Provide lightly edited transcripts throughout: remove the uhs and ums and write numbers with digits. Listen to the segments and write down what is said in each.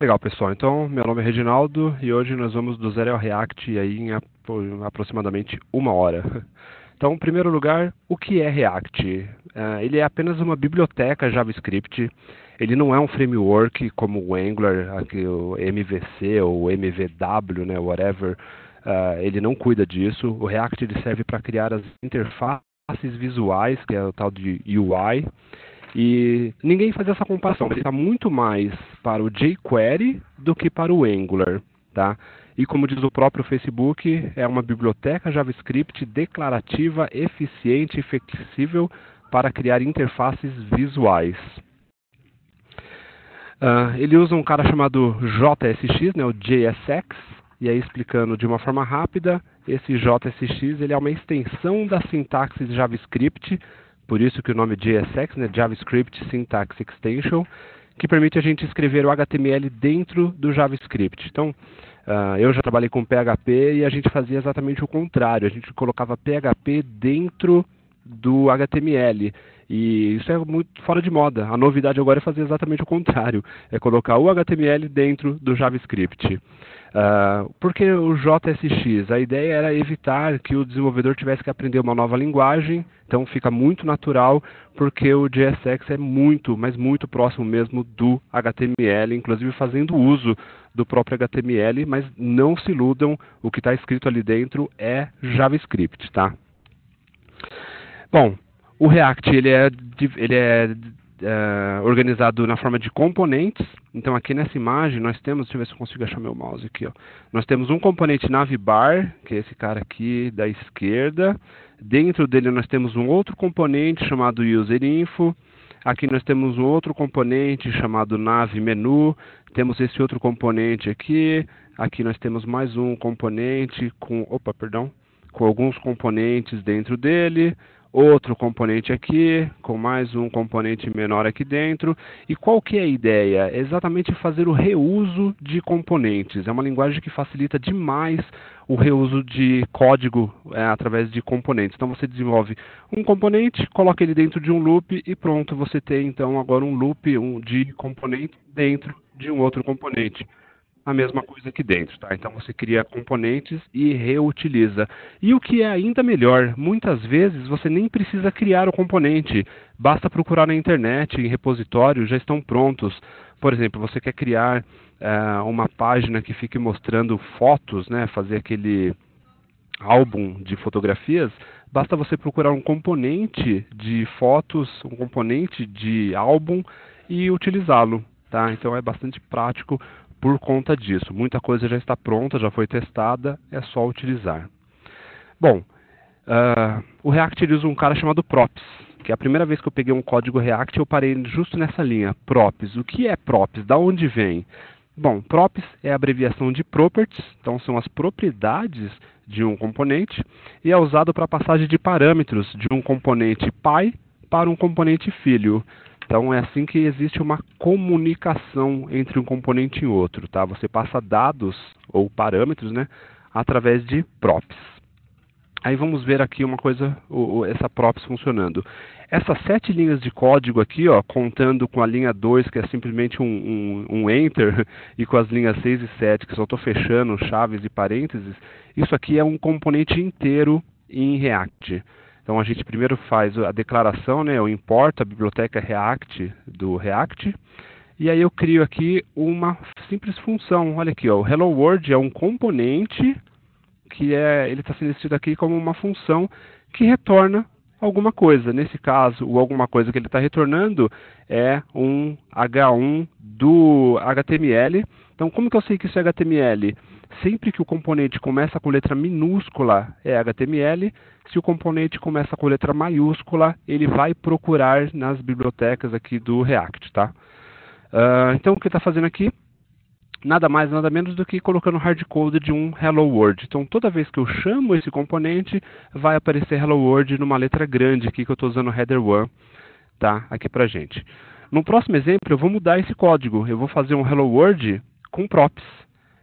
Legal, pessoal. Então, meu nome é Reginaldo e hoje nós vamos do zero ao React aí em aproximadamente 1 hora. Então, em primeiro lugar, o que é React? Ele é apenas uma biblioteca JavaScript. Ele não é um framework como o Angular, aqui, o MVC ou MVW, né, whatever. Ele não cuida disso. O React ele serve para criar as interfaces visuais, que é o tal de UI. E ninguém faz essa comparação, ele está muito mais para o jQuery do que para o Angular, tá? E como diz o próprio Facebook, é uma biblioteca JavaScript declarativa, eficiente e flexível para criar interfaces visuais. Ele usa um cara chamado JSX, né, o JSX, e aí explicando de uma forma rápida, esse JSX ele é uma extensão da sintaxe JavaScript, por isso que o nome JSX, né, JavaScript Syntax Extension, que permite a gente escrever o HTML dentro do JavaScript. Então, eu já trabalhei com PHP e a gente fazia exatamente o contrário, a gente colocava PHP dentro do HTML. E isso é muito fora de moda. A novidade agora é fazer exatamente o contrário, é colocar o HTML dentro do JavaScript. Por que o JSX? A ideia era evitar que o desenvolvedor tivesse que aprender uma nova linguagem, então fica muito natural, porque o JSX é muito, mas muito próximo mesmo do HTML, inclusive fazendo uso do próprio HTML, mas não se iludam, o que está escrito ali dentro é JavaScript, tá? Bom, o React ele é organizado na forma de componentes. Então aqui nessa imagem nós temos, deixa eu ver se eu consigo achar meu mouse aqui, ó. Nós temos um componente navbar, que é esse cara aqui da esquerda. Dentro dele nós temos um outro componente chamado userinfo. Aqui nós temos um outro componente chamado navMenu. Temos esse outro componente aqui. Aqui nós temos mais um componente com alguns componentes dentro dele. Outro componente aqui, com mais um componente menor aqui dentro. E qual que é a ideia? É exatamente fazer o reuso de componentes. É uma linguagem que facilita demais o reuso de código através de componentes. Então você desenvolve um componente, coloca ele dentro de um loop e pronto, você tem então agora um loop de componente dentro de um outro componente. A mesma coisa aqui dentro, tá? Então você cria componentes e reutiliza. E o que é ainda melhor, muitas vezes você nem precisa criar o componente, basta procurar na internet, em repositórios, já estão prontos. Por exemplo, você quer criar uma página que fique mostrando fotos, né? Fazer aquele álbum de fotografias, basta você procurar um componente de fotos, um componente de álbum e utilizá-lo, tá? Então é bastante prático por conta disso. Muita coisa já está pronta, já foi testada, é só utilizar. Bom, o React ele usa um cara chamado props, que é a primeira vez que eu peguei um código React eu parei justo nessa linha, props. O que é props? Da onde vem? Bom, props é a abreviação de properties, então são as propriedades de um componente, e é usado para a passagem de parâmetros de um componente pai para um componente filho. Então é assim que existe uma comunicação entre um componente e outro, tá? Você passa dados ou parâmetros, né, através de props. Aí vamos ver aqui uma coisa, essa props funcionando. Essas 7 linhas de código aqui, ó, contando com a linha 2, que é simplesmente um enter, e com as linhas 6 e 7, que só estou fechando chaves e parênteses, isso aqui é um componente inteiro em React. Então a gente primeiro faz a declaração, né, eu importo a biblioteca React do React, e aí eu crio aqui uma simples função. Olha aqui, ó, o Hello World é um componente que ele está sendo escrito aqui como uma função que retorna alguma coisa. Nesse caso, o alguma coisa que ele está retornando é um H1 do HTML. Então como que eu sei que isso é HTML? Sempre que o componente começa com letra minúscula é HTML, se o componente começa com letra maiúscula, ele vai procurar nas bibliotecas aqui do React, tá? Então o que está fazendo aqui? Nada mais, nada menos do que colocando o hardcode de um Hello World. Então toda vez que eu chamo esse componente, vai aparecer Hello World numa letra grande aqui que eu estou usando o header 1, tá? Aqui pra gente. No próximo exemplo eu vou mudar esse código, eu vou fazer um Hello World com props.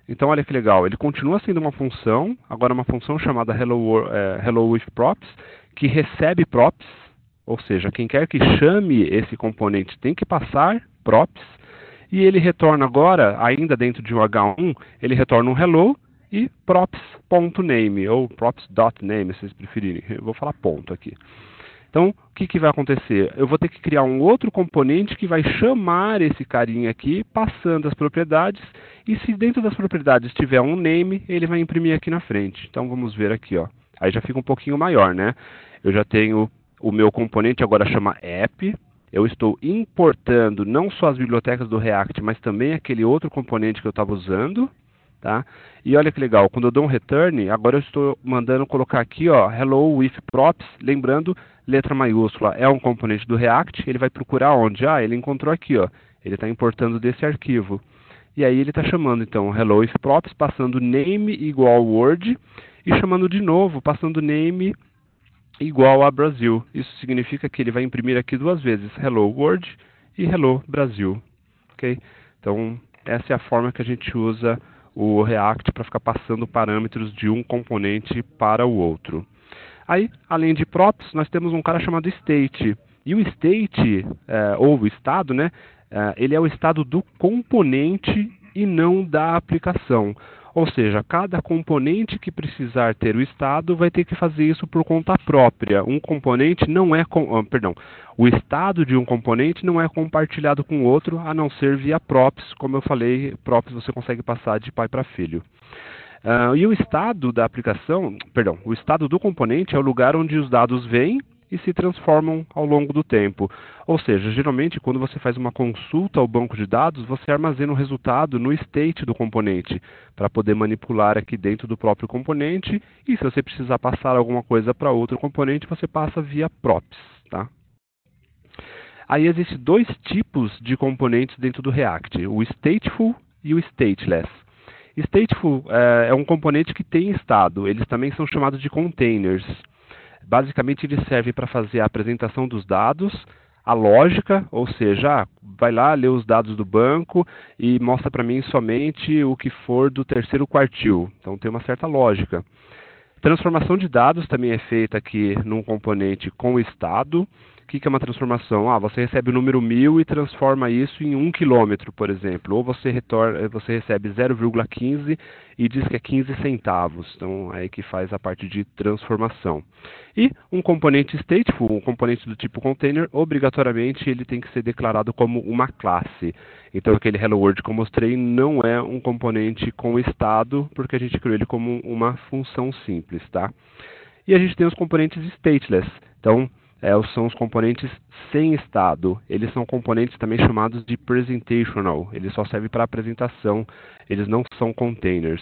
Então olha que legal, ele continua sendo uma função, agora uma função chamada Hello with props, que recebe props, ou seja, quem quer que chame esse componente tem que passar props, E ele retorna agora, ainda dentro de um H1, ele retorna um hello e props.name, ou props.name, se vocês preferirem. Eu vou falar ponto aqui. Então, o que vai acontecer? Eu vou ter que criar um outro componente que vai chamar esse carinha aqui, passando as propriedades, e se dentro das propriedades tiver um name, ele vai imprimir aqui na frente. Então, vamos ver aqui, ó. Aí já fica um pouquinho maior, né? Eu já tenho o meu componente, agora chama app. Eu estou importando não só as bibliotecas do React, mas também aquele outro componente que eu estava usando. Tá? E olha que legal, quando eu dou um return, agora eu estou mandando colocar aqui, ó, hello with props, lembrando, letra maiúscula é um componente do React, ele vai procurar onde? Ah, ele encontrou aqui, ó, ele está importando desse arquivo. E aí ele está chamando, então, hello with props, passando name igual word, e chamando de novo, passando name igual a Brasil. Isso significa que ele vai imprimir aqui duas vezes, hello world e hello Brasil. Ok? Então, essa é a forma que a gente usa o React para ficar passando parâmetros de um componente para o outro. Aí, além de props, nós temos um cara chamado state. E o state, ou o estado, né, ele é o estado do componente e não da aplicação. Ou seja, cada componente que precisar ter o estado vai ter que fazer isso por conta própria. Um componente não é, o estado de um componente não é compartilhado com o outro, a não ser via props. Como eu falei, props você consegue passar de pai para filho. E o estado da aplicação, o estado do componente é o lugar onde os dados vêm e se transformam ao longo do tempo. Ou seja, geralmente quando você faz uma consulta ao banco de dados, você armazena o resultado no state do componente, para poder manipular aqui dentro do próprio componente, e se você precisar passar alguma coisa para outro componente, você passa via props. Tá? Aí existem dois tipos de componentes dentro do React, o stateful e o stateless. Stateful é um componente que tem estado, eles também são chamados de containers. Basicamente, ele serve para fazer a apresentação dos dados, a lógica, ou seja, vai lá ler os dados do banco e mostra para mim somente o que for do terceiro quartil. Então, tem uma certa lógica. Transformação de dados também é feita aqui num componente com estado. O que é uma transformação? Você recebe o número 1000 e transforma isso em 1 quilômetro, por exemplo. Ou você recebe 0,15 e diz que é 15 centavos. Então, é aí que faz a parte de transformação. E um componente stateful, um componente do tipo container, obrigatoriamente ele tem que ser declarado como uma classe. Então, aquele Hello World que eu mostrei não é um componente com estado, porque a gente criou ele como uma função simples. Tá? E a gente tem os componentes stateless. Então, são os componentes sem estado. Eles são componentes também chamados de presentational. Eles só servem para apresentação. Eles não são containers.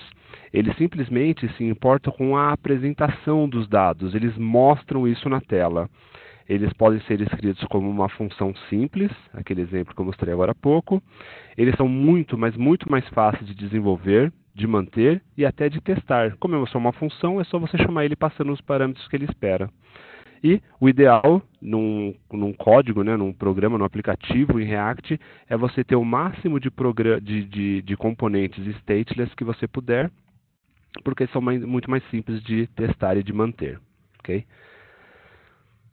Eles simplesmente se importam com a apresentação dos dados. Eles mostram isso na tela. Eles podem ser escritos como uma função simples, aquele exemplo que eu mostrei agora há pouco. Eles são muito, mas muito mais fáceis de desenvolver, de manter e até de testar. Como é só uma função, é só você chamar ele passando os parâmetros que ele espera. E o ideal num código, né, num programa, num aplicativo em React, é você ter o máximo de componentes stateless que você puder, porque são muito mais simples de testar e de manter. Okay?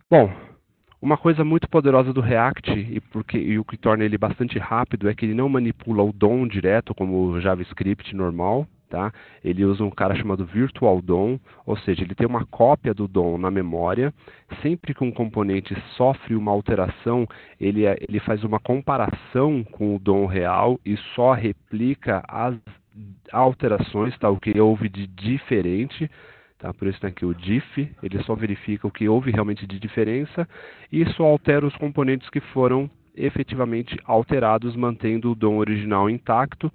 Bom, uma coisa muito poderosa do React, e o que torna ele bastante rápido, é que ele não manipula o DOM direto, como o JavaScript normal. Tá? Ele usa um cara chamado Virtual DOM, ou seja, ele tem uma cópia do DOM na memória. Sempre que um componente sofre uma alteração, ele faz uma comparação com o DOM real e só replica as alterações, tá? O que houve de diferente. Tá? Por isso tem aqui o diff, ele só verifica o que houve realmente de diferença e só altera os componentes que foram efetivamente alterados, mantendo o DOM original intacto.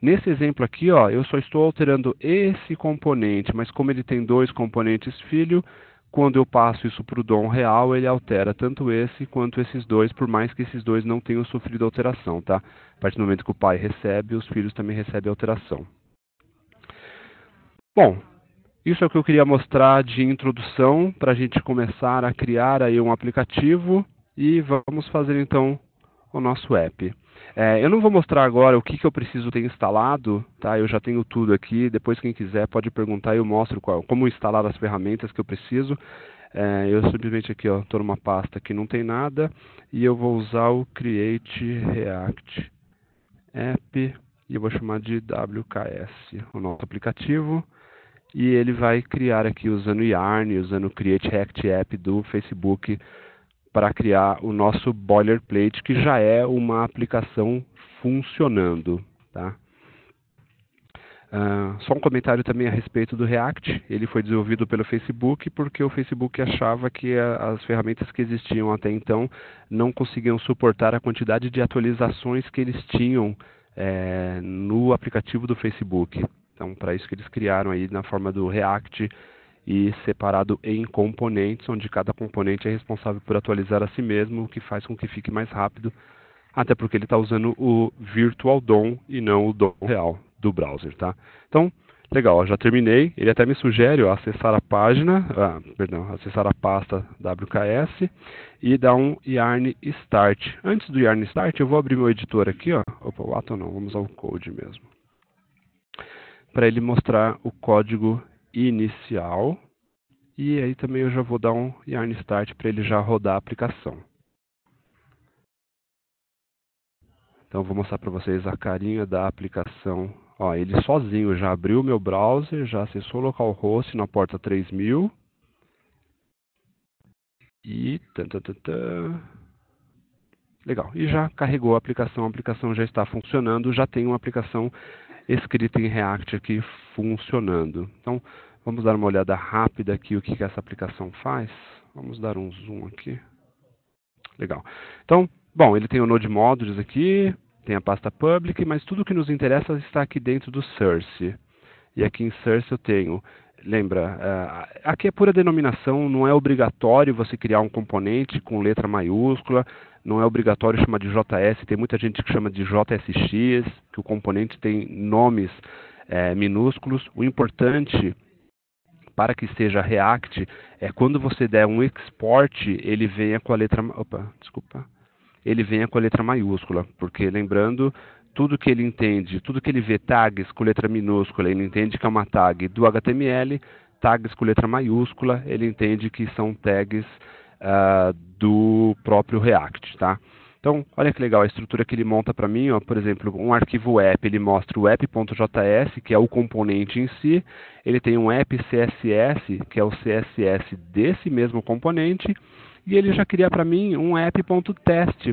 Nesse exemplo aqui, ó, eu só estou alterando esse componente, mas como ele tem dois componentes filho, quando eu passo isso para o DOM real, ele altera tanto esse quanto esses dois, por mais que esses dois não tenham sofrido alteração. Tá? A partir do momento que o pai recebe, os filhos também recebem alteração. Bom, isso é o que eu queria mostrar de introdução para a gente começar a criar aí um aplicativo e vamos fazer então o nosso app. Eu não vou mostrar agora o que eu preciso ter instalado, tá? Eu já tenho tudo aqui, depois quem quiser pode perguntar e eu mostro como instalar as ferramentas que eu preciso. Eu simplesmente aqui estou numa pasta que não tem nada e eu vou usar o Create React app, e eu vou chamar de WKS, o nosso aplicativo. E ele vai criar aqui usando Yarn, usando o Create React App do Facebook para criar o nosso boilerplate, que já é uma aplicação funcionando, tá? Só um comentário também a respeito do React. Ele foi desenvolvido pelo Facebook porque o Facebook achava que as ferramentas que existiam até então não conseguiam suportar a quantidade de atualizações que eles tinham no aplicativo do Facebook. Então, para isso que eles criaram aí na forma do React e separado em componentes, onde cada componente é responsável por atualizar a si mesmo, o que faz com que fique mais rápido, até porque ele está usando o Virtual DOM e não o DOM real do browser, tá? Então, legal, ó, já terminei. Ele até me sugere ó, acessar a página, acessar a pasta WKS e dar um Yarn Start. Antes do Yarn Start, eu vou abrir meu editor aqui, ó. Opa, o Atom não, vamos ao Code mesmo. Para ele mostrar o código inicial. E aí também eu já vou dar um Yarn Start para ele já rodar a aplicação. Então eu vou mostrar para vocês a carinha da aplicação. Ó, ele sozinho já abriu o meu browser, já acessou o localhost na porta 3000. E legal. E já carregou a aplicação já está funcionando, já tem uma aplicação escrita em React aqui funcionando. Então, vamos dar uma olhada rápida aqui o que essa aplicação faz. Vamos dar um zoom aqui. Legal. Então, bom, ele tem o Node Modules aqui, tem a pasta Public, mas tudo que nos interessa está aqui dentro do Source. E aqui em Source eu tenho, lembra, aqui é pura denominação, não é obrigatório você criar um componente com letra maiúscula, não é obrigatório chamar de JS, tem muita gente que chama de JSX, que o componente tem nomes minúsculos. O importante para que seja React é quando você der um export, ele venha com a letra, ele venha com a letra maiúscula, porque lembrando, tudo que ele entende, tudo que ele vê tags com letra minúscula, ele entende que é uma tag do HTML, tags com letra maiúscula, ele entende que são tags do próprio React, tá? Então, olha que legal a estrutura que ele monta para mim, ó, por exemplo, um arquivo app, ele mostra o app.js, que é o componente em si, ele tem um app CSS, que é o CSS desse mesmo componente, e ele já cria para mim um app.test.js,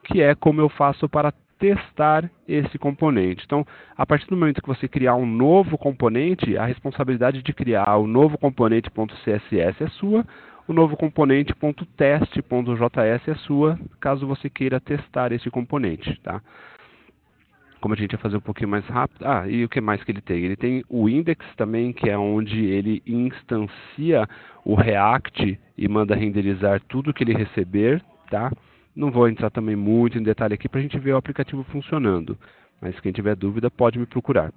que é como eu faço para testar esse componente. Então, a partir do momento que você criar um novo componente, a responsabilidade de criar o novo componente.css é sua, o novo componente.test.js é sua, caso você queira testar esse componente, tá? Como a gente vai fazer um pouquinho mais rápido. E o que mais que ele tem? Ele tem o index também, que é onde ele instancia o React e manda renderizar tudo que ele receber, tá? Não vou entrar também muito em detalhe aqui para a gente ver o aplicativo funcionando, mas quem tiver dúvida pode me procurar.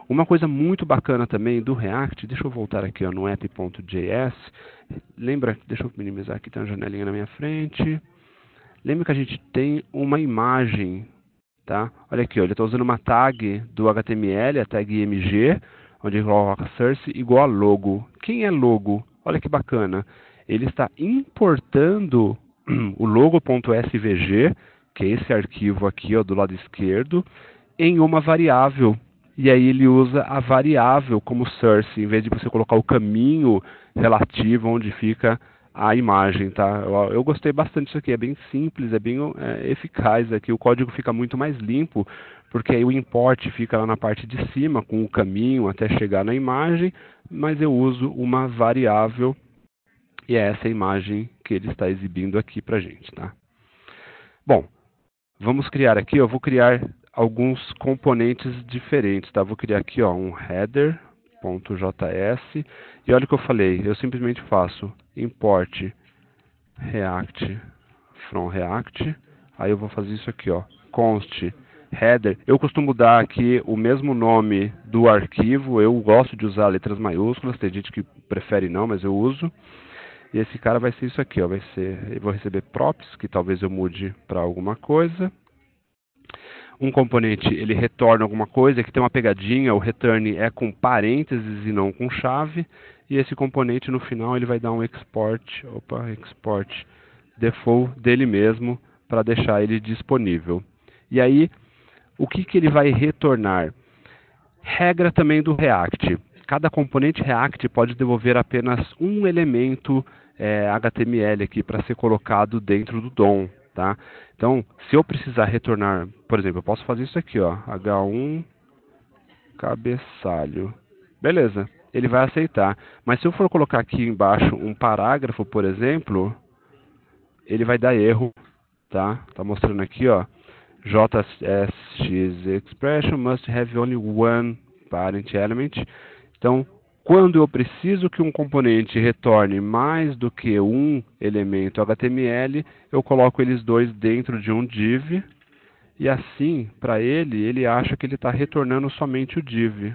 Uma coisa muito bacana também do React, deixa eu voltar aqui ó, no app.js, lembra, deixa eu minimizar aqui, tem uma janelinha na minha frente, lembra que a gente tem uma imagem, tá? Olha aqui, ó, ele está usando uma tag do HTML, a tag img, onde ele coloca source igual a logo. Quem é logo? Olha que bacana, ele está importando o logo.svg, que é esse arquivo aqui ó, do lado esquerdo, em uma variável. E aí ele usa a variável como source, em vez de você colocar o caminho relativo onde fica a imagem, tá? Eu gostei bastante disso aqui, é bem simples, é bem eficaz aqui, o código fica muito mais limpo, porque aí o import fica lá na parte de cima, com o caminho até chegar na imagem, mas eu uso uma variável, e é essa imagem que ele está exibindo aqui pra gente, tá? Bom, vamos criar aqui, eu vou criar alguns componentes diferentes, tá? Vou criar aqui ó, um header.js e olha o que eu falei, eu simplesmente faço import React from React, aí eu vou fazer isso aqui ó, const header, eu costumo dar aqui o mesmo nome do arquivo, eu gosto de usar letras maiúsculas, tem gente que prefere não, mas eu uso. E esse cara vai ser isso aqui, ó, eu vou receber props, que talvez eu mude para alguma coisa. Um componente, ele retorna alguma coisa, que tem uma pegadinha, o return é com parênteses e não com chave. E esse componente, no final, ele vai dar um export default dele mesmo, para deixar ele disponível. E aí, o que ele vai retornar? Regra também do React. Cada componente React pode devolver apenas um elemento HTML aqui para ser colocado dentro do DOM. Tá? Então, se eu precisar retornar, por exemplo, eu posso fazer isso aqui, ó, H1 cabeçalho. Beleza, ele vai aceitar. Mas se eu for colocar aqui embaixo um parágrafo, por exemplo, ele vai dar erro, tá? Tá mostrando aqui, ó, JSX expression must have only one parent element. Então, quando eu preciso que um componente retorne mais do que um elemento HTML, eu coloco eles dois dentro de um div. E assim, para ele acha que ele está retornando somente o div.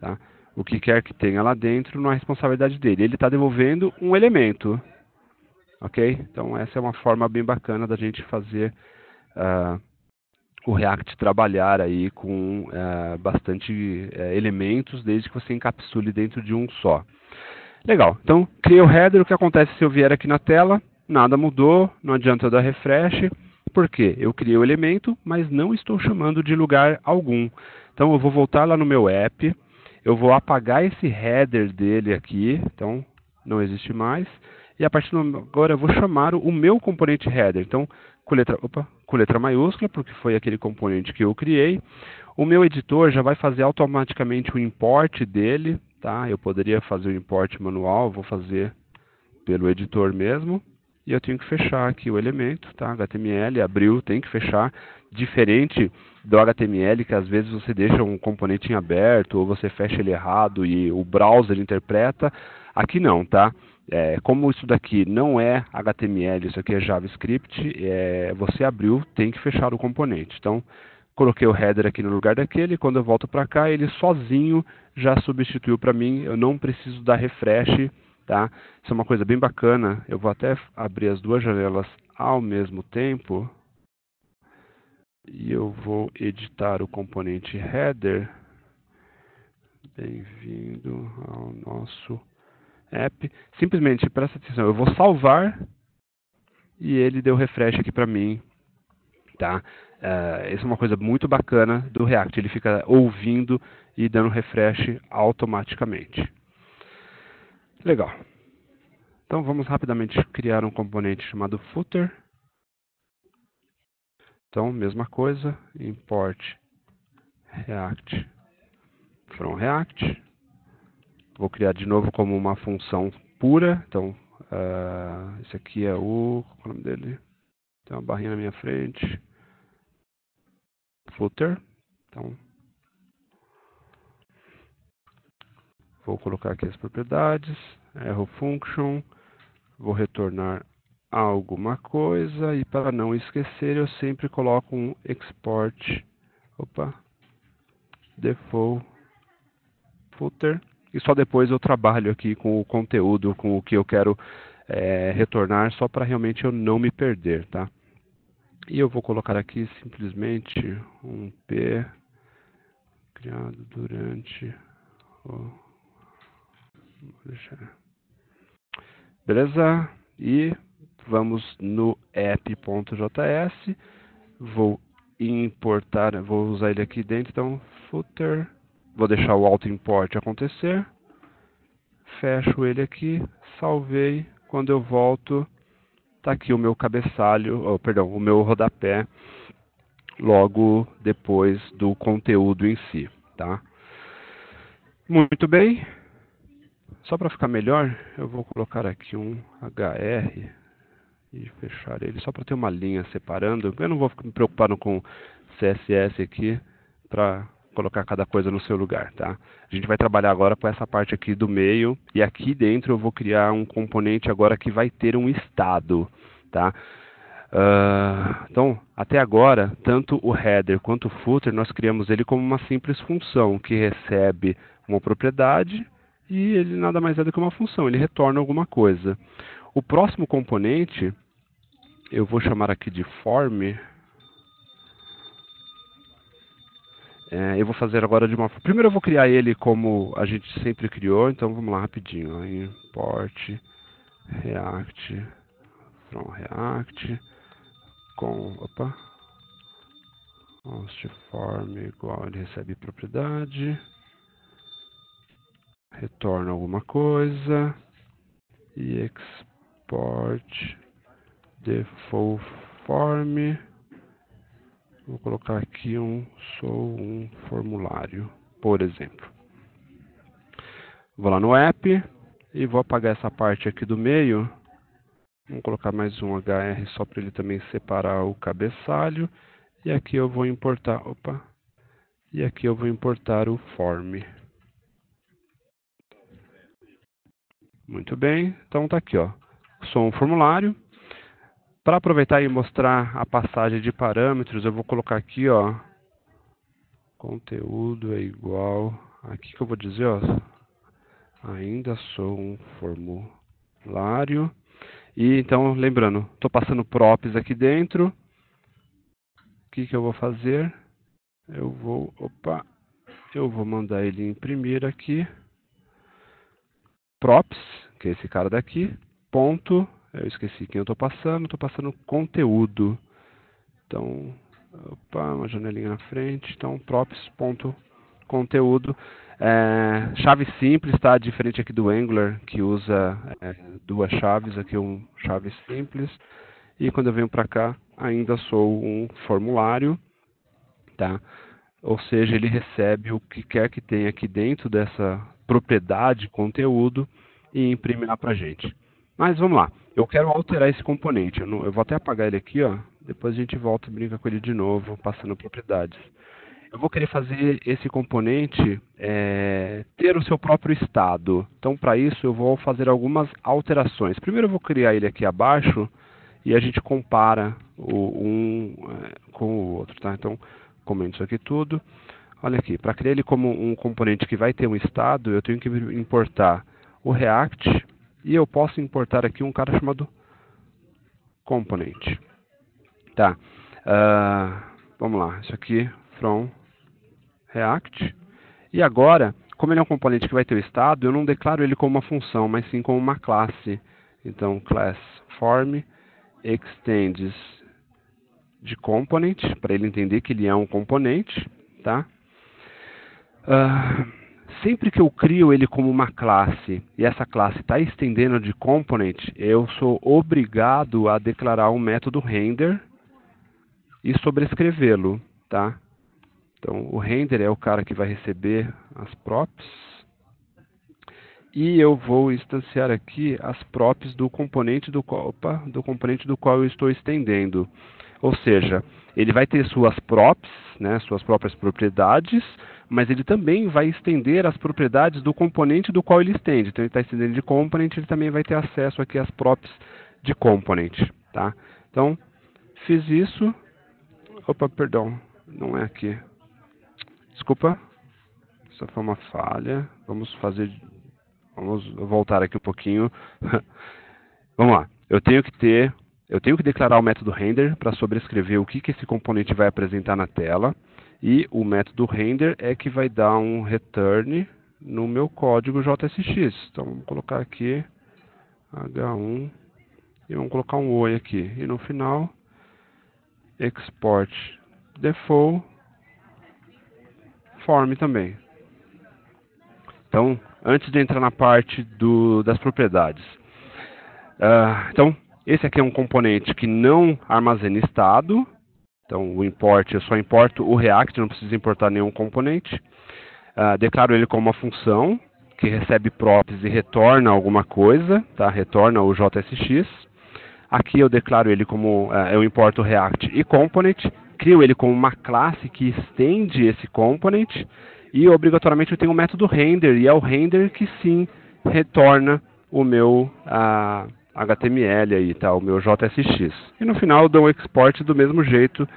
Tá? O que quer que tenha lá dentro não é responsabilidade dele. Ele está devolvendo um elemento. Ok? Então essa é uma forma bem bacana da gente fazer o React trabalhar aí com bastante elementos, desde que você encapsule dentro de um só. Legal. Então, criei o header. O que acontece se eu vier aqui na tela? Nada mudou, não adianta eu dar refresh. Por quê? Eu criei o elemento, mas não estou chamando de lugar algum. Então, eu vou voltar lá no meu app, eu vou apagar esse header dele aqui, então não existe mais. E a partir de agora eu vou chamar o meu componente header. Então, com letra maiúscula, porque foi aquele componente que eu criei. O meu editor já vai fazer automaticamente o import dele. Tá? Eu poderia fazer o import manual, vou fazer pelo editor mesmo. E eu tenho que fechar aqui o elemento, tá? HTML, abriu, tem que fechar. Diferente do HTML, que às vezes você deixa um componente em aberto, ou você fecha ele errado e o browser interpreta. Aqui não, tá? Como isso daqui não é HTML, isso aqui é JavaScript, você abriu, tem que fechar o componente. Então, coloquei o header aqui no lugar daquele, quando eu volto para cá, ele sozinho já substituiu para mim, eu não preciso dar refresh, tá? Isso é uma coisa bem bacana, eu vou até abrir as duas janelas ao mesmo tempo, e eu vou editar o componente header. Bem-vindo ao nosso app. Simplesmente, presta atenção, eu vou salvar, e ele deu refresh aqui para mim. Tá? Essa é uma coisa muito bacana do React, ele fica ouvindo e dando refresh automaticamente. Legal. Então vamos rapidamente criar um componente chamado footer. Então, mesma coisa, import React from React. Vou criar de novo como uma função pura. Então, esse aqui é qual é o nome dele? Tem uma barrinha na minha frente. Footer. Então, vou colocar aqui as propriedades, arrow function, vou retornar alguma coisa e para não esquecer eu sempre coloco um export, default footer e só depois eu trabalho aqui com o conteúdo, com o que eu quero retornar, só para realmente eu não me perder, tá? E eu vou colocar aqui simplesmente um P criado durante o... Beleza? E vamos no app.js. Vou importar, vou usar ele aqui dentro, então footer. Vou deixar o auto import acontecer. Fecho ele aqui, salvei. Quando eu volto, tá aqui o meu cabeçalho, o meu rodapé, logo depois do conteúdo em si, tá? Muito bem. Só para ficar melhor, eu vou colocar aqui um HR e fechar ele, só para ter uma linha separando. Eu não vou ficar me preocupando com CSS aqui para colocar cada coisa no seu lugar, tá? A gente vai trabalhar agora com essa parte aqui do meio e aqui dentro eu vou criar um componente agora que vai ter um estado, tá? Então, até agora, tanto o header quanto o footer, nós criamos ele como uma simples função que recebe uma propriedade e ele nada mais é do que uma função, ele retorna alguma coisa. O próximo componente, eu vou chamar aqui de form. Eu vou fazer agora de uma forma... Primeiro eu vou criar ele como a gente sempre criou, então vamos lá rapidinho. Import React from React com Host form igual, ele recebe propriedade, retorna alguma coisa e export default form. Vou colocar aqui sou um formulário, por exemplo. Vou lá no app e vou apagar essa parte aqui do meio. Vamos colocar mais um HR só para ele também separar o cabeçalho. E aqui eu vou importar, e aqui eu vou importar o form. Muito bem, então tá aqui, ó. Sou um formulário. Para aproveitar e mostrar a passagem de parâmetros, eu vou colocar aqui, ó, conteúdo é igual, aqui que eu vou dizer, ó, ainda sou um formulário. E então, lembrando, estou passando props aqui dentro. O que eu vou fazer? Eu vou mandar ele imprimir aqui. Props, que é esse cara daqui, ponto, eu esqueci quem eu estou passando conteúdo. Então, uma janelinha na frente, então props.conteúdo. Chave simples, tá? Diferente aqui do Angular, que usa duas chaves, aqui chave simples. E quando eu venho para cá, ainda sou um formulário, tá? Ou seja, ele recebe o que quer que tenha aqui dentro dessa propriedade conteúdo e imprime lá pra gente. Mas vamos lá, eu quero alterar esse componente. Eu vou até apagar ele aqui, ó. Depois a gente volta e brinca com ele de novo, passando propriedades. Eu vou querer fazer esse componente ter o seu próprio estado. Então, para isso, eu vou fazer algumas alterações. Primeiro, eu vou criar ele aqui abaixo e a gente compara com o outro, tá? Então, comento isso aqui tudo. Olha aqui, para criar ele como um componente que vai ter um estado, eu tenho que importar o React e eu posso importar aqui um cara chamado component. Tá, vamos lá, isso aqui from React. E agora, como ele é um componente que vai ter o estado, eu não declaro ele como uma função, mas sim como uma classe. Então, class form extends de component, para ele entender que ele é um componente, tá? Sempre que eu crio ele como uma classe e essa classe está estendendo de component, eu sou obrigado a declarar um método render e sobrescrevê-lo, tá? Então, o render é o cara que vai receber as props e eu vou instanciar aqui as props do componente do qual eu estou estendendo. Ou seja, ele vai ter suas props, né, suas próprias propriedades, mas ele também vai estender as propriedades do componente do qual ele estende. Então, ele está estendendo de component, ele também vai ter acesso aqui às props de component. Tá? Então, fiz isso. Perdão, não é aqui. Desculpa, essa foi uma falha. Vamos voltar aqui um pouquinho. Vamos lá. Eu tenho que declarar o método render para sobrescrever o que esse componente vai apresentar na tela. E o método render é que vai dar um return no meu código JSX. Então, vamos colocar aqui H1 e vamos colocar um oi aqui. E no final, export default form também. Então, antes de entrar na parte das propriedades. Então, esse aqui é um componente que não armazena estado. Então, o import, eu só importo o React, não preciso importar nenhum componente. Declaro ele como uma função que recebe props e retorna alguma coisa, tá? Retorna o JSX. Aqui eu declaro ele como, eu importo o React e component, crio ele como uma classe que estende esse component e obrigatoriamente eu tenho um método render, e é o render que sim retorna o meu HTML aí, tá? O meu JSX. E no final eu dou um export do mesmo jeito,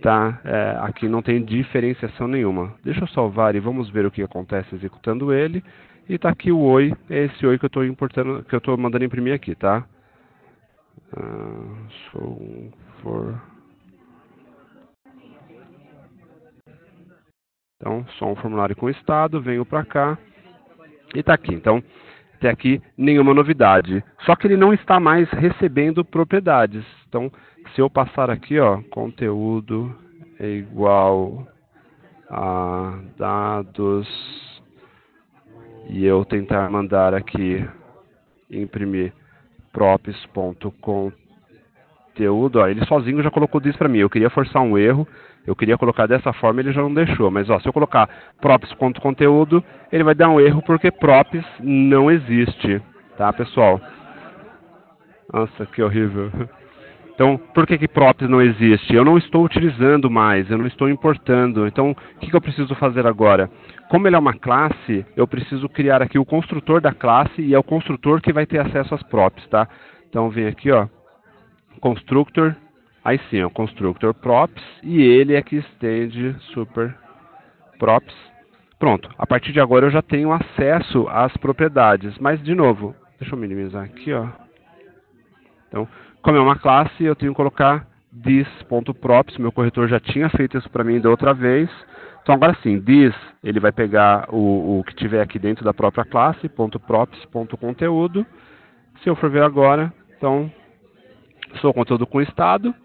tá? Aqui não tem diferenciação nenhuma. Deixa eu salvar e vamos ver o que acontece executando ele. E tá aqui o oi, é esse oi que eu estou mandando imprimir aqui, tá? Então, só um formulário com estado, venho para cá e está aqui. Então, até aqui nenhuma novidade. Só que ele não está mais recebendo propriedades. Então, se eu passar aqui, ó, conteúdo é igual a dados e eu tentar mandar aqui imprimir props.conteúdo, ó, ele sozinho já colocou this para mim. Eu queria forçar um erro, eu queria colocar dessa forma, ele já não deixou. Mas ó, se eu colocar props.conteúdo, ele vai dar um erro porque props não existe, tá, pessoal? Nossa, que horrível. Então, por que props não existe? Eu não estou utilizando mais, eu não estou importando. Então, o que eu preciso fazer agora? Como ele é uma classe, eu preciso criar aqui o construtor da classe e é o construtor que vai ter acesso às props, tá? Então, vem aqui, ó, constructor, aí sim, ó, constructor props e ele é que estende super props. Pronto, a partir de agora eu já tenho acesso às propriedades, mas de novo, deixa eu minimizar aqui, ó. Então, como é uma classe, eu tenho que colocar this.props, meu corretor já tinha feito isso para mim da outra vez. Então agora sim, this, ele vai pegar o que tiver aqui dentro da própria classe, .props.conteúdo. Se eu for ver agora, então, sou conteúdo com estado,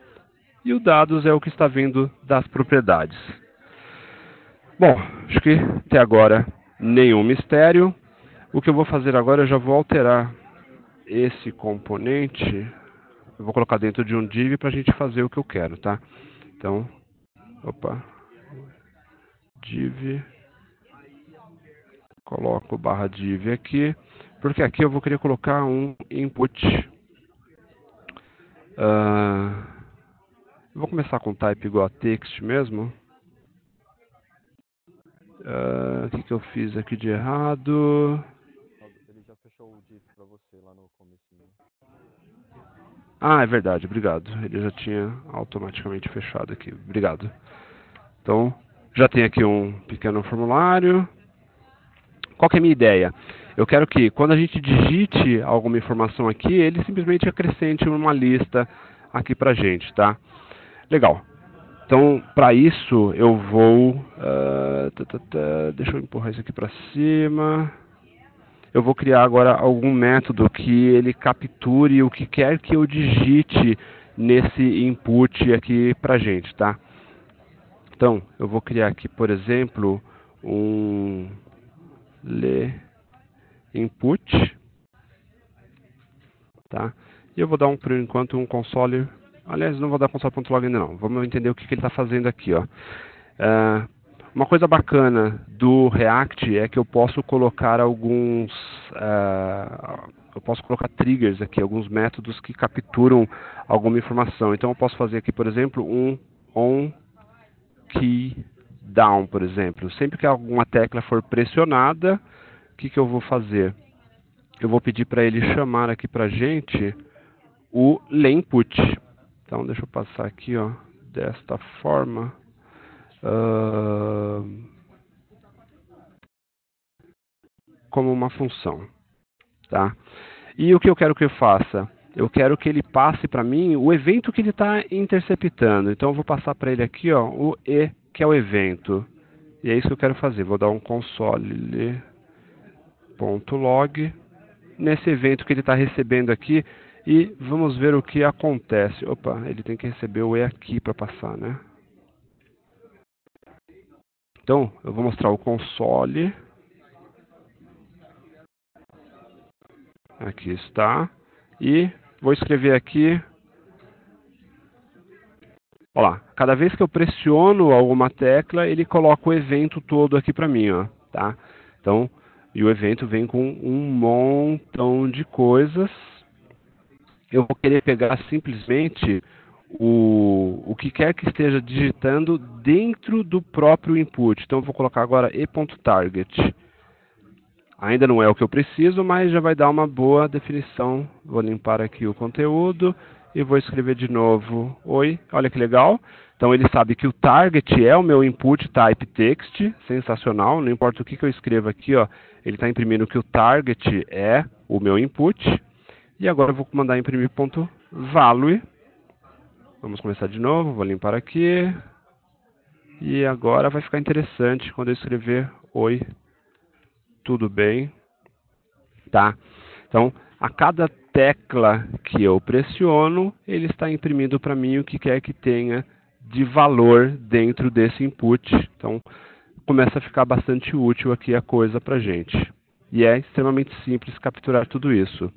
e o dados é o que está vindo das propriedades. Bom, acho que até agora nenhum mistério. O que eu vou fazer agora, eu já vou alterar esse componente. Eu vou colocar dentro de um div para a gente fazer o que eu quero, tá? Então, opa, div, coloco barra div aqui, porque aqui eu vou querer colocar um input. Eu vou começar com type igual a text mesmo. O que eu fiz aqui de errado? Ele já fechou o div para você lá no comecinho. Ah, é verdade, obrigado. Ele já tinha automaticamente fechado aqui. Obrigado. Então, já tem aqui um pequeno formulário. Qual que é a minha ideia? Eu quero que, quando a gente digite alguma informação aqui, ele simplesmente acrescente uma lista aqui pra gente, tá? Legal. Então, para isso, eu vou... deixa eu empurrar isso aqui para cima. Eu vou criar agora algum método que ele capture o que quer que eu digite nesse input aqui pra gente, tá? Então, eu vou criar aqui, por exemplo, um input, tá? E eu vou dar por enquanto um console. Aliás, não vou dar console.log ainda não. Vamos entender o que ele está fazendo aqui, ó. Uma coisa bacana do React é que eu posso colocar alguns, eu posso colocar triggers aqui, alguns métodos que capturam alguma informação. Então eu posso fazer aqui, por exemplo, um onKeyDown, por exemplo. Sempre que alguma tecla for pressionada, o que eu vou fazer? Eu vou pedir para ele chamar aqui para a gente o input. Então deixa eu passar aqui, ó, desta forma. Como uma função, tá? E o que eu quero que eu faça? Eu quero que ele passe para mim o evento que ele está interceptando. Então eu vou passar para ele aqui, ó, o e, que é o evento. E é isso que eu quero fazer. Vou dar um console.log nesse evento que ele está recebendo aqui e vamos ver o que acontece. Opa, ele tem que receber o e aqui para passar, né? Então, eu vou mostrar o console. Aqui está. E vou escrever aqui. Olha lá, cada vez que eu pressiono alguma tecla, ele coloca o evento todo aqui para mim, ó, tá? Então, e o evento vem com um montão de coisas. Eu vou querer pegar simplesmente o que quer que esteja digitando dentro do próprio input. Então, eu vou colocar agora e.target. Ainda não é o que eu preciso, mas já vai dar uma boa definição. Vou limpar aqui o conteúdo e vou escrever de novo. Oi, olha que legal. Então ele sabe que o target é o meu input type text, sensacional. Não importa o que eu escrevo aqui, ó, ele está imprimindo que o target é o meu input. E agora eu vou mandar imprimir .value. Vamos começar de novo, vou limpar aqui. E agora vai ficar interessante quando eu escrever oi. Tudo bem, tá? Então, a cada tecla que eu pressiono, ele está imprimindo para mim o que quer que tenha de valor dentro desse input. Então, começa a ficar bastante útil aqui a coisa para a gente. E é extremamente simples capturar tudo isso.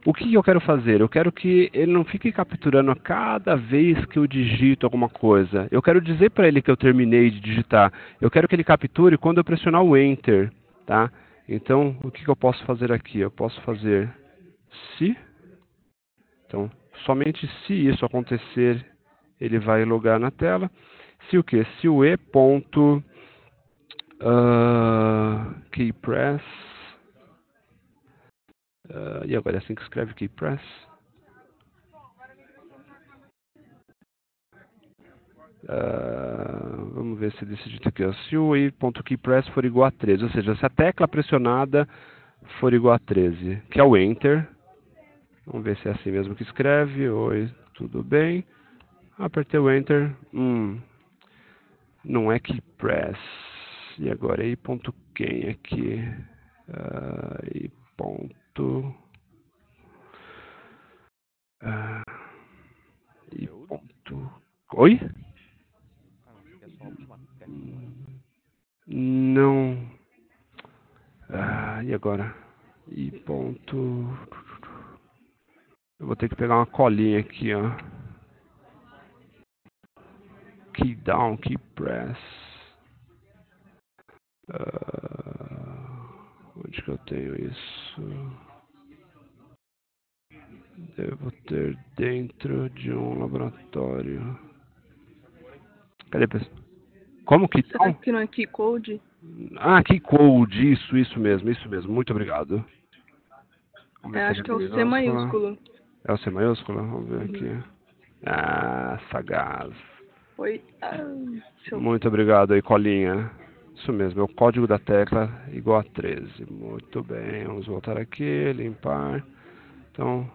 O que eu quero fazer? Eu quero que ele não fique capturando a cada vez que eu digito alguma coisa. Eu quero dizer para ele que eu terminei de digitar. Eu quero que ele capture quando eu pressionar o Enter. Tá? Então, o que eu posso fazer aqui? Eu posso fazer se. Então, somente se isso acontecer, ele vai logar na tela. Se o quê? Se o keypress. E agora é assim que escreve keypress? Vamos ver se desse jeito aqui. Ó. Se o i.keypress for igual a 13, ou seja, se a tecla pressionada for igual a 13, que é o Enter. Vamos ver se é assim mesmo que escreve. Oi, tudo bem? Apertei o Enter. Não é keypress. E agora i.quem aqui? I. I. Oi? Não. E agora? Eu vou ter que pegar uma colinha aqui, ó. Key down, key press. Onde que eu tenho isso? Devo ter dentro de um laboratório. Cadê, pessoal? Como que Será que não é key code? Key code, isso mesmo. Muito obrigado. Acho que é o C maiúsculo. É o C maiúsculo? Vamos ver aqui. Sagaz. Oi. Muito obrigado aí, colinha. Isso mesmo, é o código da tecla igual a 13. Muito bem, vamos voltar aqui, limpar. Então,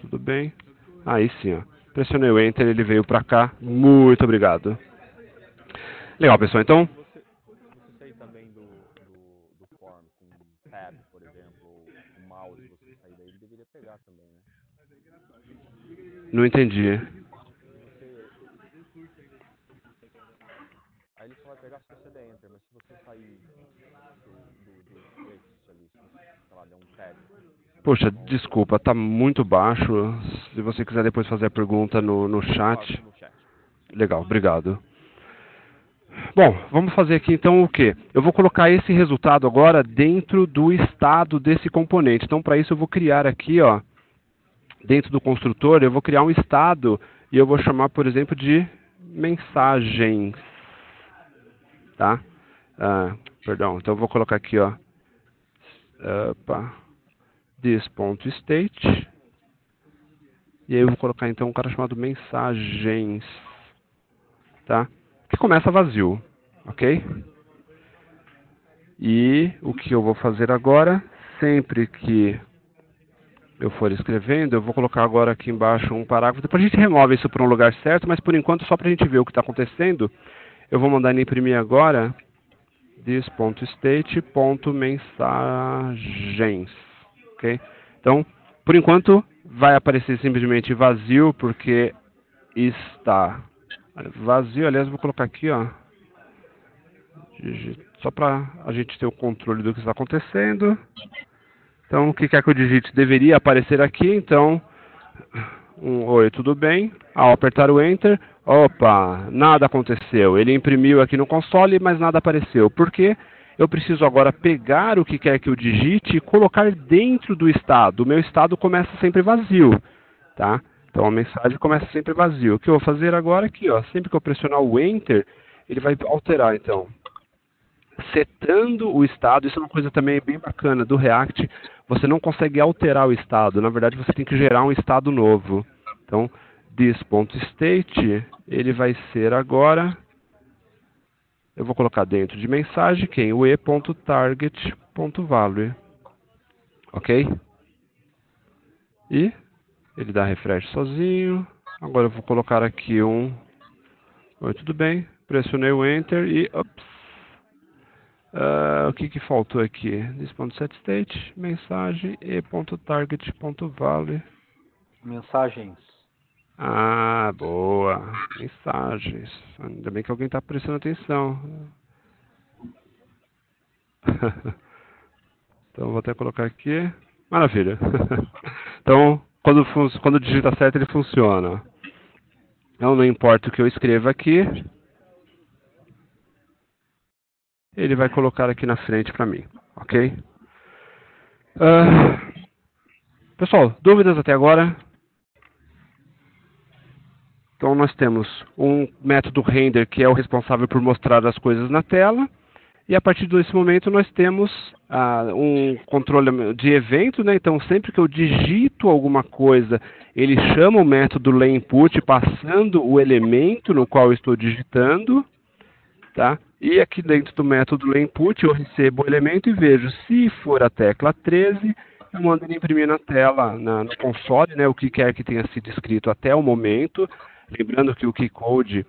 tudo bem. Aí sim, ó. Pressionei o Enter, ele veio pra cá. Muito obrigado. Legal, pessoal. Então, Você sair também do form com tab, por exemplo, ou o mouse, você sair daí, ele deveria pegar também, né? Não entendi. Aí ele só vai pegar se você der Enter, mas se você sair do text ali, sei lá, der um tab. Poxa, desculpa, tá muito baixo. Se você quiser depois fazer a pergunta no chat. Legal, obrigado. Bom, vamos fazer aqui então o quê? Eu vou colocar esse resultado agora dentro do estado desse componente. Então, para isso eu vou criar aqui, ó, dentro do construtor, eu vou criar um estado e eu vou chamar, por exemplo, de mensagens. Tá? Perdão, então eu vou colocar aqui, ó, this.state. E aí eu vou colocar então um cara chamado mensagens. Tá? Que começa vazio, ok? E o que eu vou fazer agora, sempre que eu for escrevendo, eu vou colocar agora aqui embaixo um parágrafo. Depois a gente remove isso para um lugar certo, mas por enquanto, só para a gente ver o que está acontecendo, eu vou mandar ele imprimir agora this.state.mensagens, ok? Então, por enquanto, vai aparecer simplesmente vazio, porque está vazio. Aliás, vou colocar aqui, ó, só para a gente ter o controle do que está acontecendo. Então, o que quer que eu digite deveria aparecer aqui. Então, oi, tudo bem? Ao apertar o Enter, opa, nada aconteceu. Ele imprimiu aqui no console, mas nada apareceu. Por quê? Eu preciso agora pegar o que quer que eu digite e colocar dentro do estado. O meu estado começa sempre vazio, tá? Então, a mensagem começa sempre vazio. O que eu vou fazer agora aqui, ó, sempre que eu pressionar o Enter, ele vai alterar, então, setando o estado. Isso é uma coisa também bem bacana do React. Você não consegue alterar o estado. Na verdade, você tem que gerar um estado novo. Então, this.state, ele vai ser agora, eu vou colocar dentro de mensagem, quem? O e.target.value. Ok? E ele dá refresh sozinho. Agora eu vou colocar aqui oi, tudo bem. Pressionei o Enter e, o que faltou aqui? This.setState, mensagem e.target.value. Mensagens. mensagens. Ainda bem que alguém está prestando atenção. Então, vou até colocar aqui. Maravilha. Então, quando digita certo, ele funciona. Então, não importa o que eu escreva aqui, ele vai colocar aqui na frente para mim, ok? Pessoal, dúvidas até agora? Então, nós temos um método render que é o responsável por mostrar as coisas na tela. E a partir desse momento nós temos um controle de evento, né? Então sempre que eu digito alguma coisa, ele chama o método layInput passando o elemento no qual eu estou digitando, tá? E aqui dentro do método layInput eu recebo o elemento e vejo se for a tecla 13, eu mando ele imprimir na tela, no console, né? O que quer que tenha sido escrito até o momento. Lembrando que o keycode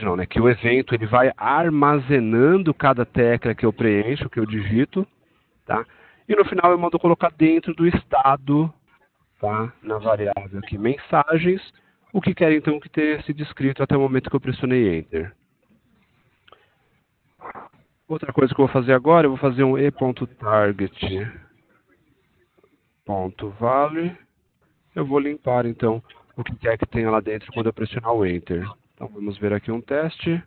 não, né? Que o evento ele vai armazenando cada tecla que eu preencho, que eu digito, tá? E no final eu mando colocar dentro do estado, tá? Na variável aqui, mensagens, o que quer então que tenha sido escrito até o momento que eu pressionei Enter. Outra coisa que eu vou fazer agora, eu vou fazer um e.target.value. Eu vou limpar então o que quer que tenha lá dentro quando eu pressionar o Enter. Então vamos ver aqui um teste.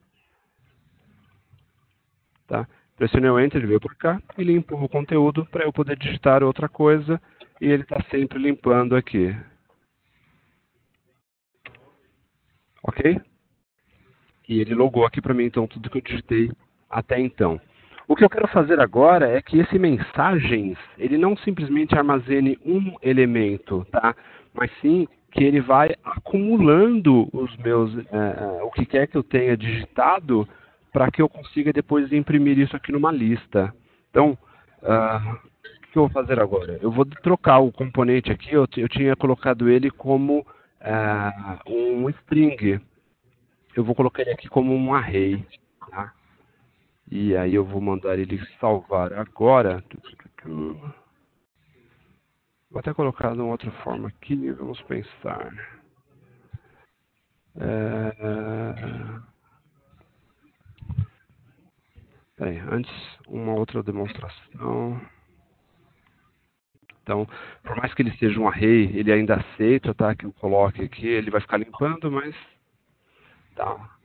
Tá? Pressionei o Enter, ele veio por cá e limpou o conteúdo para eu poder digitar outra coisa. E ele está sempre limpando aqui. Ok? E ele logou aqui para mim então tudo que eu digitei até então. O que eu quero fazer agora é que esse mensagens, ele não simplesmente armazene um elemento, tá? Mas sim que ele vai acumulando os meus, o que quer que eu tenha digitado para que eu consiga depois imprimir isso aqui numa lista. Então, o que eu vou fazer agora? Eu vou trocar o componente aqui, eu tinha colocado ele como um string. Eu vou colocar ele aqui como um array, tá? E aí eu vou mandar ele salvar agora. Vou até colocar de uma outra forma aqui, vamos pensar. Peraí, antes uma outra demonstração. Então, por mais que ele seja um array, ele ainda aceita, tá? Que eu coloque aqui, ele vai ficar limpando, mas tá.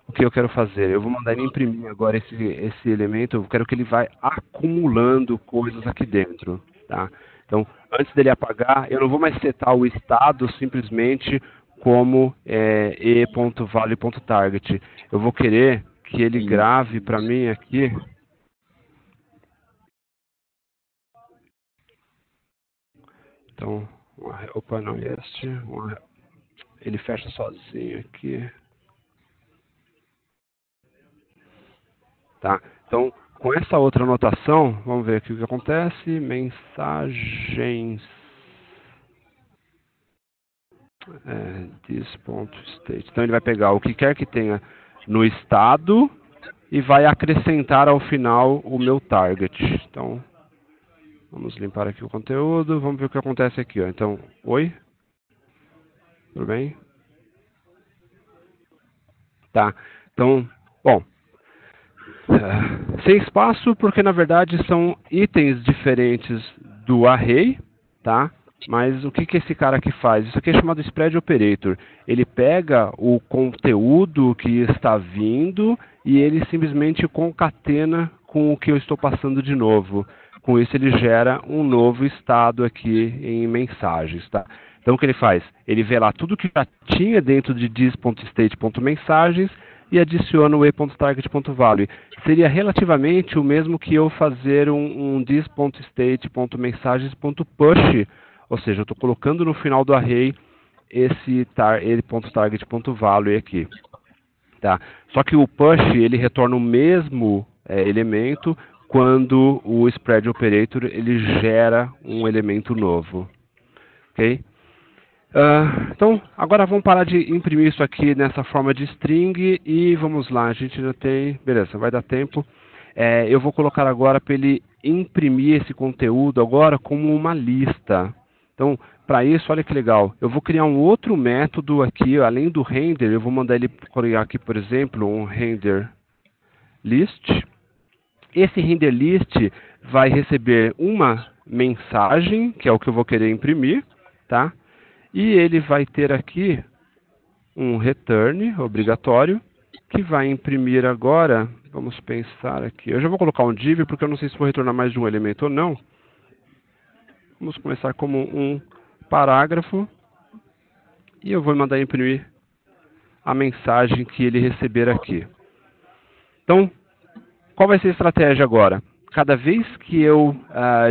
O que eu quero fazer? Eu vou mandar ele imprimir agora esse elemento, eu quero que ele vai acumulando coisas aqui dentro, tá? Então, antes dele apagar, eu não vou mais setar o estado simplesmente como e.value.target. Eu vou querer que ele grave para mim aqui. Então, opa, não este. Ele fecha sozinho aqui. Tá? Então, com essa outra anotação, vamos ver aqui o que acontece. Mensagens. This.state. Então, ele vai pegar o que quer que tenha no estado e vai acrescentar ao final o meu target. Então, vamos limpar aqui o conteúdo. Vamos ver o que acontece aqui. Ó. Então, oi? Tudo bem? Tá. Então, bom. Sem espaço, porque na verdade são itens diferentes do array, tá? Mas o que esse cara aqui faz? Isso aqui é chamado spread operator. Ele pega o conteúdo que está vindo e ele simplesmente concatena com o que eu estou passando de novo. Com isso ele gera um novo estado aqui em mensagens, tá? Então o que ele faz? Ele vê lá tudo que já tinha dentro de this.state.mensagens e adiciona o e.target.value. Seria relativamente o mesmo que eu fazer um this.state.mensagens.push, ou seja, eu estou colocando no final do array esse e.target.value aqui. Tá? Só que o push ele retorna o mesmo elemento quando o spread operator ele gera um elemento novo. Ok? Então, agora vamos parar de imprimir isso aqui nessa forma de string e vamos lá, a gente já tem, beleza, vai dar tempo. Eu vou colocar agora para ele imprimir esse conteúdo agora como uma lista, Então, para isso, olha que legal. Eu vou criar um outro método aqui, além do render, eu vou mandar ele criar aqui, por exemplo, um render list. Esse render list vai receber uma mensagem, que é o que eu vou querer imprimir, tá? E ele vai ter aqui um return obrigatório, que vai imprimir agora, vamos pensar aqui, eu já vou colocar um div, porque eu não sei se vou retornar mais de um elemento ou não. Vamos começar como um parágrafo, e eu vou mandar imprimir a mensagem que ele receber aqui. Então, qual vai ser a estratégia agora? Cada vez que eu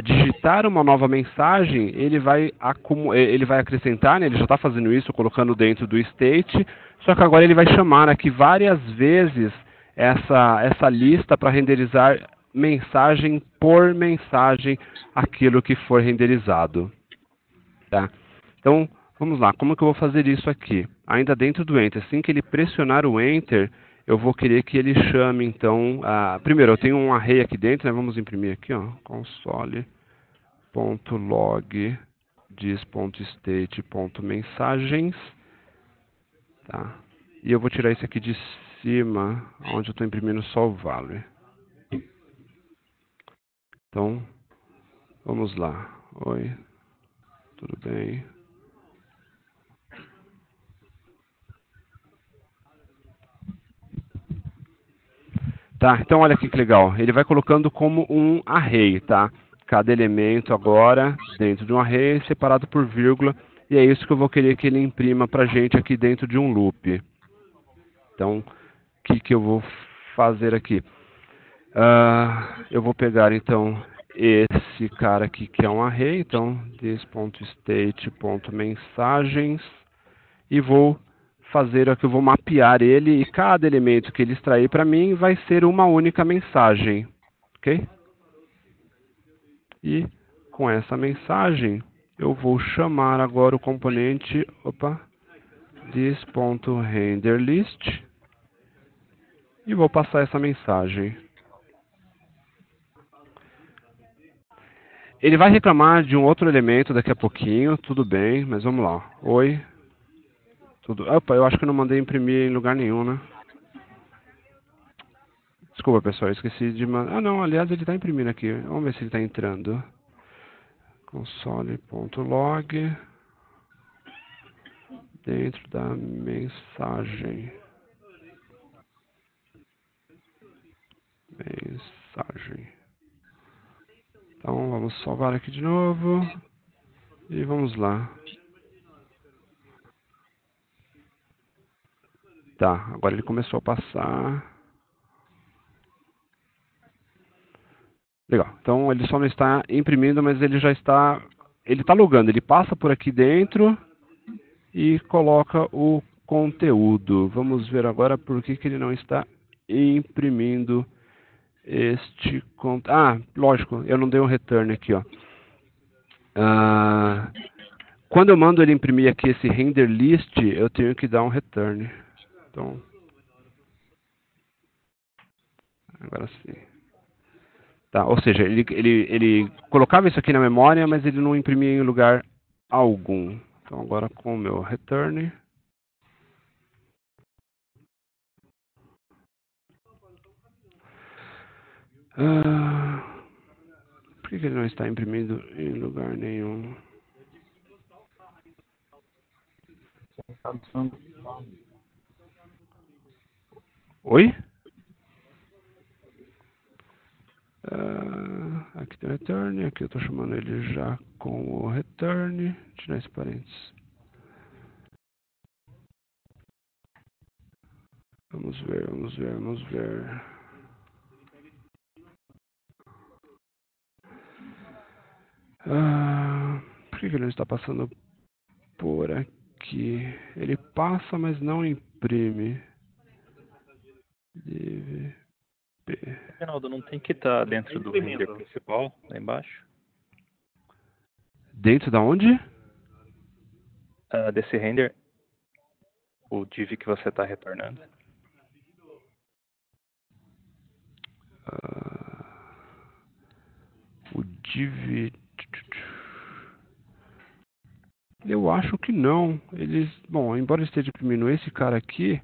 digitar uma nova mensagem, ele vai acrescentar, né? Ele já está fazendo isso, colocando dentro do state, só que agora ele vai chamar aqui várias vezes essa lista para renderizar mensagem por mensagem aquilo que for renderizado. Tá? Então, vamos lá, como que eu vou fazer isso aqui? Ainda dentro do Enter, assim que ele pressionar o Enter, eu vou querer que ele chame, então, primeiro, eu tenho um array aqui dentro, né? Vamos imprimir aqui, ó, console.log dis.state.mensagens, tá? E eu vou tirar isso aqui de cima, onde eu estou imprimindo só o value. Então, vamos lá. Oi, tudo bem? Tá, então olha aqui que legal. Ele vai colocando como um array, tá? Cada elemento agora dentro de um array separado por vírgula. E é isso que eu vou querer que ele imprima pra gente aqui dentro de um loop. Então, o que eu vou fazer aqui? Eu vou pegar então esse cara aqui que é um array, então this.state.mensagens, e vou fazer aqui, eu vou mapear ele, e cada elemento que ele extrair para mim vai ser uma única mensagem, ok? E com essa mensagem eu vou chamar agora o componente, this.renderList, e vou passar essa mensagem. Ele vai reclamar de um outro elemento daqui a pouquinho, tudo bem, mas vamos lá. Oi. Tudo. Opa, eu acho que eu não mandei imprimir em lugar nenhum, né? Desculpa, pessoal, eu esqueci de mandar. Ah, não, aliás, ele está imprimindo aqui. Vamos ver se ele está entrando. Console.log dentro da mensagem. Mensagem. Então, vamos salvar aqui de novo. E vamos lá. Tá, agora ele começou a passar. Legal. Então ele só não está imprimindo, mas ele já está. Ele está logando. Ele passa por aqui dentro e coloca o conteúdo. Vamos ver agora por que ele não está imprimindo este conteúdo. Ah, lógico, eu não dei um return aqui, ó. Quando eu mando ele imprimir aqui esse render list, eu tenho que dar um return. Então, agora sim. Tá, ou seja, ele colocava isso aqui na memória, mas ele não imprimia em lugar algum. Então agora com o meu return. Por que ele não está imprimindo em lugar nenhum? Oi? Aqui tem o return, aqui eu estou chamando ele já com o return. Tirar esse parênteses. Vamos ver, vamos ver, vamos ver. Por que ele não está passando por aqui? Ele passa, mas não imprime. Div P. Reinaldo, não tem que estar dentro do render principal, lá embaixo? Dentro da onde? Desse render, o div que você está retornando. O div. Eu acho que não. Eles, bom, embora ele esteja imprimindo esse cara aqui,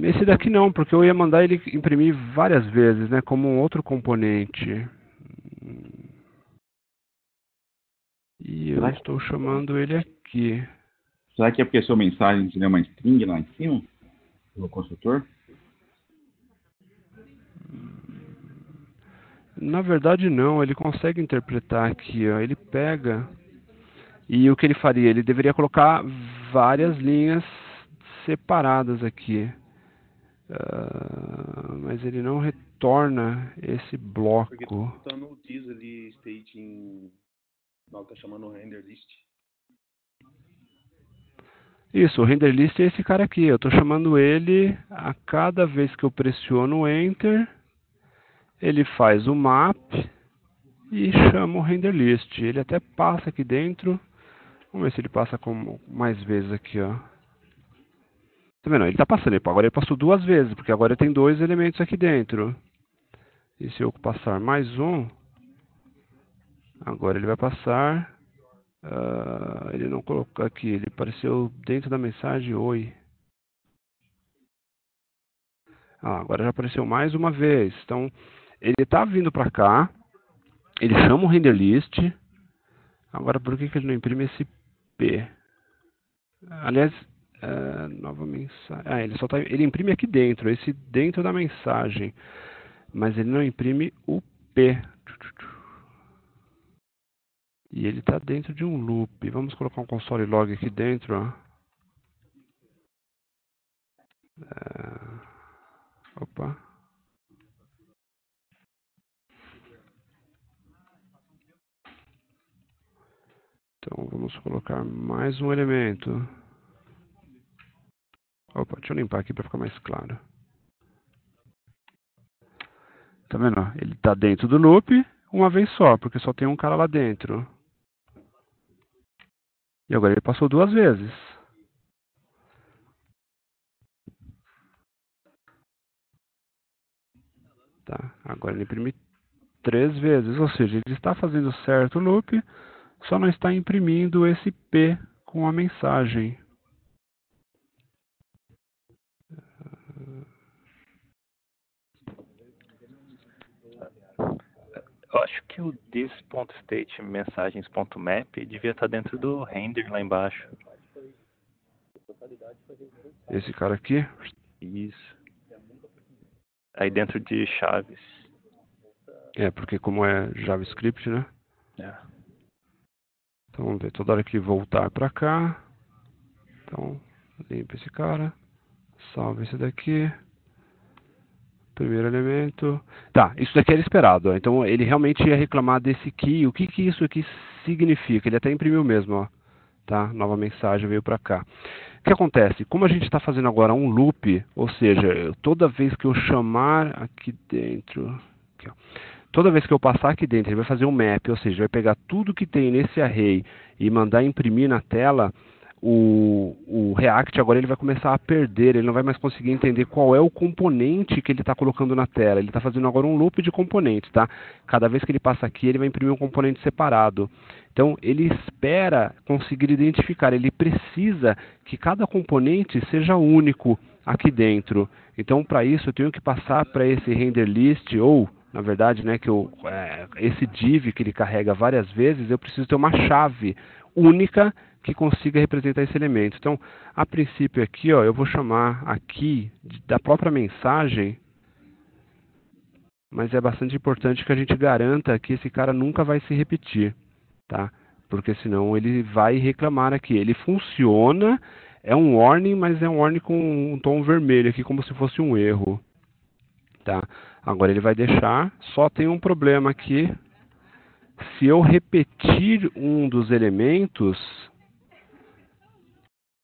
esse daqui não, porque eu ia mandar ele imprimir várias vezes, né, como um outro componente. E eu estou chamando ele aqui. Será que é porque a sua mensagem tiver uma string lá em cima? Do construtor? Na verdade não, ele consegue interpretar aqui, ó. Ele pega e o que ele faria? Ele deveria colocar várias linhas separadas aqui. Mas ele não retorna esse bloco. Porque tô botando o diz ali, state em... Não, tá chamando o render list. Isso, o render list é esse cara aqui. Eu estou chamando ele a cada vez que eu pressiono Enter. Ele faz o map e chama o render list. Ele até passa aqui dentro. Vamos ver se ele passa com mais vezes aqui, ó. Tá vendo? Ele está passando. Agora ele passou 2 vezes, porque agora tem 2 elementos aqui dentro. E se eu passar mais um, agora ele vai passar. Ele não colocou aqui, ele apareceu dentro da mensagem oi. Agora já apareceu mais uma vez. Então, ele está vindo para cá. Ele chama o render list. Agora, por que ele não imprime esse P? Aliás, nova mensagem. Ele imprime aqui dentro, esse dentro da mensagem. Mas ele não imprime o P. E ele está dentro de um loop. Vamos colocar um console log aqui dentro, ó. Opa. Então vamos colocar mais um elemento. Opa, deixa eu limpar aqui para ficar mais claro. Tá vendo? Ele está dentro do loop uma vez só, porque só tem um cara lá dentro. E agora ele passou 2 vezes. Tá, agora ele imprime 3 vezes, ou seja, ele está fazendo certo o loop, só não está imprimindo esse P com a mensagem. Eu acho que o this.state mensagens.map devia estar dentro do render lá embaixo. Esse cara aqui? Isso. Aí dentro de chaves. Porque como é JavaScript, né? Então vamos ver, toda hora que ele voltar para cá. Então, limpa esse cara. Salva esse daqui. Primeiro elemento. Tá, isso daqui era esperado. Ó. Então ele realmente ia reclamar desse key. O que isso aqui significa? Ele até imprimiu mesmo, ó. Tá? Nova mensagem veio para cá. O que acontece? Como a gente está fazendo agora um loop, ou seja, toda vez que eu chamar aqui dentro, aqui, ó, toda vez que eu passar aqui dentro, ele vai fazer um map, ou seja, vai pegar tudo que tem nesse array e mandar imprimir na tela. O React agora ele vai começar a perder, ele não vai mais conseguir entender qual é o componente que ele está colocando na tela. Ele está fazendo agora um loop de componentes, tá? Cada vez que ele passa aqui, ele vai imprimir um componente separado. Então, ele espera conseguir identificar, ele precisa que cada componente seja único aqui dentro. Então, para isso, eu tenho que passar para esse render list, ou, na verdade, né, esse div que ele carrega várias vezes, eu preciso ter uma chave única que consiga representar esse elemento. Então, a princípio aqui, ó, eu vou chamar aqui da própria mensagem, mas é bastante importante que a gente garanta que esse cara nunca vai se repetir, tá? Porque senão ele vai reclamar aqui. Ele funciona, é um warning, mas é um warning com um tom vermelho aqui, como se fosse um erro, tá? Agora ele vai deixar, só tem um problema aqui. Se eu repetir um dos elementos,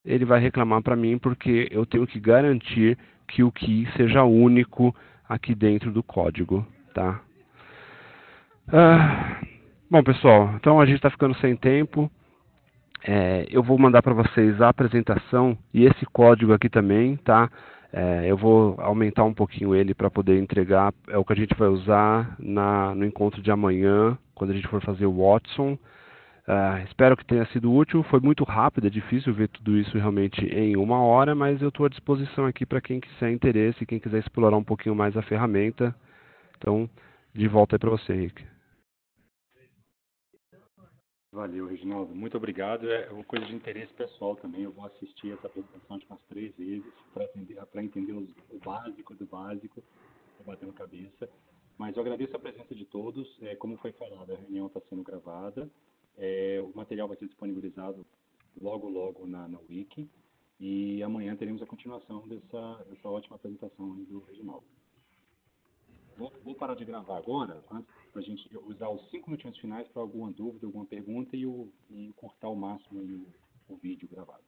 ele vai reclamar para mim porque eu tenho que garantir que o key seja único aqui dentro do código, tá? Bom, pessoal, então a gente está ficando sem tempo. Eu vou mandar para vocês a apresentação e esse código aqui também, tá? Eu vou aumentar um pouquinho ele para poder entregar. É o que a gente vai usar no encontro de amanhã, quando a gente for fazer o Watson. Espero que tenha sido útil. Foi muito rápido, é difícil ver tudo isso realmente em 1 hora, mas eu estou à disposição aqui para quem quiser interesse, quem quiser explorar um pouquinho mais a ferramenta. Então, de volta aí para você, Henrique. Valeu, Reginaldo. Muito obrigado. É uma coisa de interesse pessoal também. Eu vou assistir essa apresentação acho, umas 3 vezes para entender o básico do básico, para bater na cabeça. Mas eu agradeço a presença de todos. Como foi falado, a reunião está sendo gravada. O material vai ser disponibilizado logo na Wiki. E amanhã teremos a continuação dessa ótima apresentação aí do Reginaldo. Vou parar de gravar agora, para a gente usar os 5 minutinhos finais para alguma dúvida, alguma pergunta e cortar ao máximo aí o vídeo gravado.